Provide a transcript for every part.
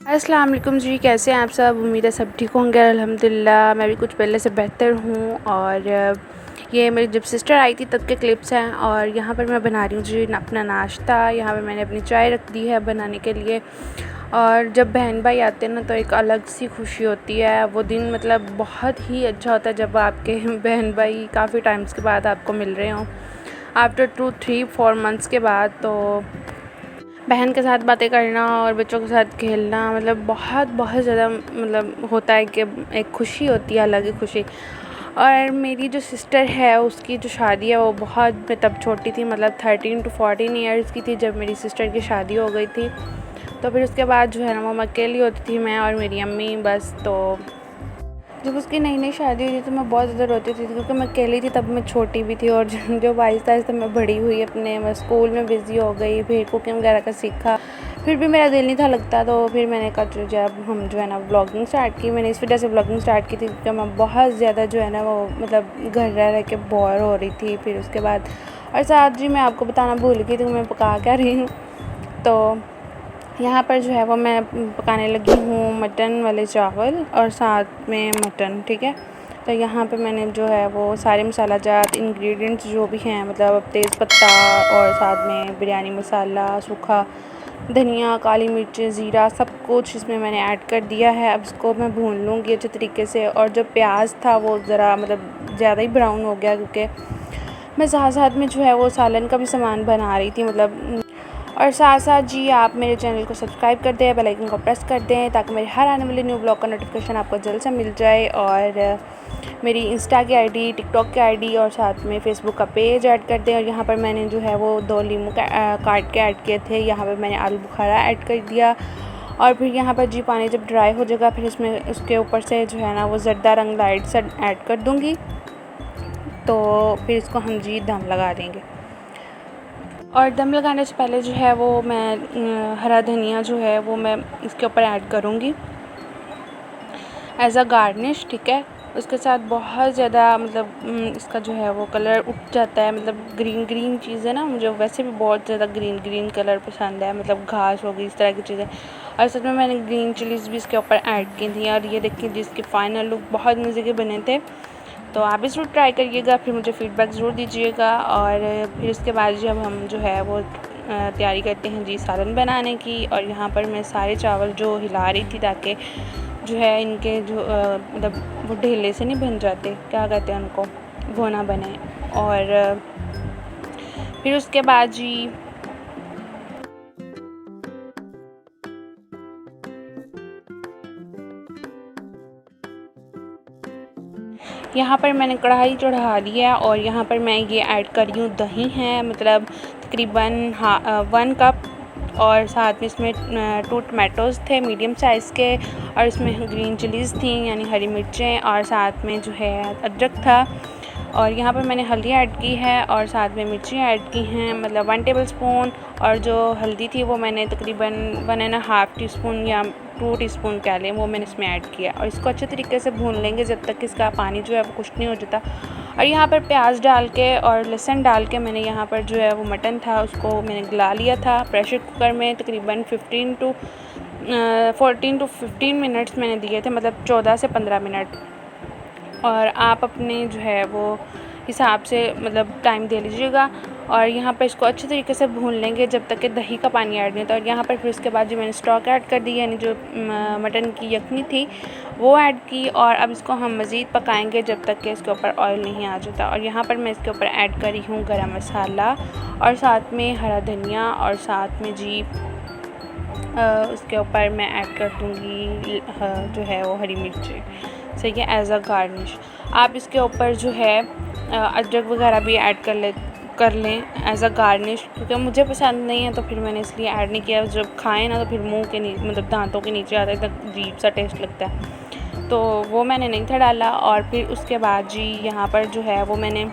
अस्सलाम वालेकुम जी, कैसे हैं आप सब। उम्मीद है सब ठीक होंगे। अल्हम्दुलिल्लाह मैं भी कुछ पहले से बेहतर हूँ। और ये मेरी जब सिस्टर आई थी तब के क्लिप्स हैं। और यहाँ पर मैं बना रही हूँ जी अपना नाश्ता। यहाँ पर मैंने अपनी चाय रख दी है बनाने के लिए। और जब बहन भाई आते हैं ना तो एक अलग सी खुशी होती है। वो दिन मतलब बहुत ही अच्छा होता है जब आपके बहन भाई काफ़ी टाइम्स के बाद आपको मिल रहे हों, आफ्टर 2-3-4 मंथ्स के बाद। तो बहन के साथ बातें करना और बच्चों के साथ खेलना मतलब बहुत ज़्यादा मतलब होता है कि एक खुशी होती है, अलग ही खुशी। और मेरी जो सिस्टर है उसकी जो शादी है वो बहुत मैं तब छोटी थी, मतलब 13-14 ईयर्स की थी जब मेरी सिस्टर की शादी हो गई थी। तो फिर उसके बाद जो है ना वो मैं अकेली होती थी, मैं और मेरी अम्मी बस। तो जब उसकी नई नई शादी हुई थी तो मैं बहुत ज़्यादा रोती थी क्योंकि मैं अकेली थी, तब मैं छोटी भी थी। और जब आहिस्ता आहिस्ता मैं बड़ी हुई, अपने मैं स्कूल में बिज़ी हो गई, फिर कुकिंग वगैरह का सीखा, फिर भी मेरा दिल नहीं था लगता। तो फिर मैंने कहा जो जब हम जो है ना ब्लॉगिंग स्टार्ट की, मैंने इस वजह से ब्लॉगिंग स्टार्ट की थी क्योंकि मैं बहुत ज़्यादा जो है ना वो मतलब घर रह के बोर हो रही थी। फिर उसके बाद और साथ जी मैं आपको बताना भूल गई थी मैं पका क्या रही हूँ। तो यहाँ पर जो है वो मैं पकाने लगी हूँ मटन वाले चावल और साथ में मटन, ठीक है। तो यहाँ पे मैंने जो है वो सारे मसाला जात इंग्रेडिएंट्स जो भी हैं, मतलब तेज़पत्ता और साथ में बिरयानी मसाला, सूखा धनिया, काली मिर्च, ज़ीरा, सब कुछ इसमें मैंने ऐड कर दिया है। अब इसको मैं भून लूँगी अच्छे तरीके से। और जो प्याज था वो ज़रा मतलब ज़्यादा ही ब्राउन हो गया क्योंकि मैं साथ साथ में जो है वो सालन का भी सामान बना रही थी मतलब। और साथ साथ जी आप मेरे चैनल को सब्सक्राइब कर दें, बेल आइकन को प्रेस कर दें ताकि मेरे हर आने वाले न्यू ब्लॉग का नोटिफिकेशन आपको जल्द से मिल जाए। और मेरी इंस्टा की आईडी, टिकटॉक की आईडी और साथ में फ़ेसबुक का पेज ऐड कर दें। और यहाँ पर मैंने जो है वो 2 नींबू काट के ऐड किए थे। यहाँ पर मैंने आलू बुखारा ऐड कर दिया। और फिर यहाँ पर जी पानी जब ड्राई हो जाएगा फिर इसमें उसके ऊपर से जो है ना वो ज़र्दा रंग लाइट सा ऐड कर दूँगी। तो फिर इसको हम जी दम लगा देंगे। और दम लगाने से पहले जो है वो मैं हरा धनिया जो है वो मैं इसके ऊपर ऐड करूँगी एज़ अ गार्निश, ठीक है। उसके साथ बहुत ज़्यादा मतलब इसका जो है वो कलर उठ जाता है, मतलब ग्रीन ग्रीन चीज़ें ना मुझे वैसे भी बहुत ज़्यादा ग्रीन ग्रीन कलर पसंद है, मतलब घास हो गई इस तरह की चीज़ें। और सच में मैंने ग्रीन चिलीज़ भी इसके ऊपर ऐड की थी। और ये देखिए जिसके फ़ाइनल लुक बहुत मज़े के बने थे। तो आप भी ज़रूर ट्राई करिएगा, फिर मुझे फ़ीडबैक ज़रूर दीजिएगा। और फिर इसके बाद जब हम जो है वो तैयारी करते हैं जी सालन बनाने की। और यहाँ पर मैं सारे चावल जो हिला रही थी ताकि जो है इनके जो मतलब वो ढेले से नहीं बन जाते, क्या कहते हैं उनको, वो ना बने। और फिर उसके बाद जी यहाँ पर मैंने कढ़ाई चढ़ा दी है। और यहाँ पर मैं ये ऐड कर रही हूँ दही है, मतलब तकरीबन 1 कप। और साथ में इसमें 2 टमाटोज़ थे मीडियम साइज़ के। और इसमें ग्रीन चिलीज़ थी यानी हरी मिर्चें, और साथ में जो है अदरक था। और यहाँ पर मैंने हल्दी ऐड की है और साथ में मिर्ची ऐड की हैं, मतलब 1 टेबलस्पून। और जो हल्दी थी वो मैंने तकरीबन 1.5 टीस्पून या 2 टीस्पून कह लें, वो मैंने इसमें ऐड किया। और इसको अच्छे तरीके से भून लेंगे जब तक इसका पानी जो है वो कुछ नहीं हो जाता। और यहाँ पर प्याज डाल के और लहसुन डाल के मैंने यहाँ पर जो है वो मटन था उसको मैंने गला लिया था प्रेशर कुकर में। तकरीबन 14 to 15 मिनट्स मैंने दिए थे, मतलब 14 से 15 मिनट। और आप अपने जो है वो हिसाब से मतलब टाइम दे लीजिएगा। और यहाँ पर इसको अच्छे तरीके से भून लेंगे जब तक कि दही का पानी ऐड नहीं होता। और यहाँ पर फिर उसके बाद जो मैंने स्टॉक ऐड कर दी यानी जो मटन की यखनी थी वो ऐड की। और अब इसको हम मज़ीद पकाएंगे जब तक कि इसके ऊपर ऑयल नहीं आ जाता। और यहाँ पर मैं इसके ऊपर ऐड करी हूँ गरम मसाला और साथ में हरा धनिया और साथ में जी उसके ऊपर मैं ऐड कर दूँगी जो है वो हरी मिर्ची, सही है, एज़ अ गार्निश। आप इसके ऊपर जो है अदरक वगैरह भी ऐड कर लें एज़ अ गार्निश, क्योंकि मुझे पसंद नहीं है तो फिर मैंने इसलिए ऐड नहीं किया। जब खाएं ना तो फिर मुंह के मतलब दांतों के नीचे आता है, इतना अजीब सा टेस्ट लगता है, तो वो मैंने नहीं था डाला। और फिर उसके बाद जी यहाँ पर जो है वो मैंने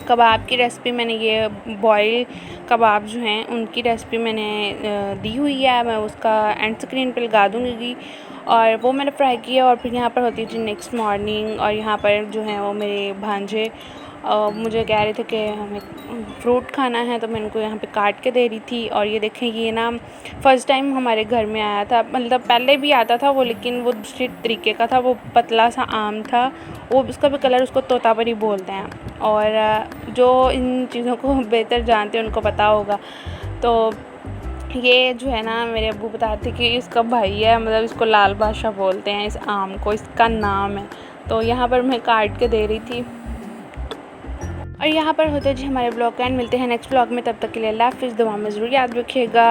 कबाब की रेसिपी मैंने ये बॉयल कबाब जो हैं उनकी रेसिपी मैंने दी हुई है, मैं उसका एंड स्क्रीन पे लगा दूँगी। और वो मैंने फ्राई किया और फिर यहाँ पर होती थी नेक्स्ट मॉर्निंग, और यहाँ पर जो है वो मेरे भांजे मुझे कह रहे थे कि हमें फ्रूट खाना है, तो मैं उनको यहाँ पे काट के दे रही थी। और ये देखें, ये ना फ़र्स्ट टाइम हमारे घर में आया था, मतलब पहले भी आता था वो, लेकिन वो दूसरे तरीके का था, वो पतला सा आम था, वो उसका भी कलर उसको तोतापरी बोलते हैं। और जो इन चीज़ों को बेहतर जानते हैं उनको पता होगा। तो ये जो है ना, मेरे अब्बू बता रहे थे कि इसका भाई है, मतलब इसको लाल बादशाह बोलते हैं इस आम को, इसका नाम है। तो यहाँ पर मैं काट के दे रही थी। और यहाँ पर होता है जी हमारे ब्लॉग का एंड। मिलते हैं नेक्स्ट ब्लॉग में, तब तक के लिए अल्लाह हाफ़िज़। दुआ में ज़रूर याद रखिएगा।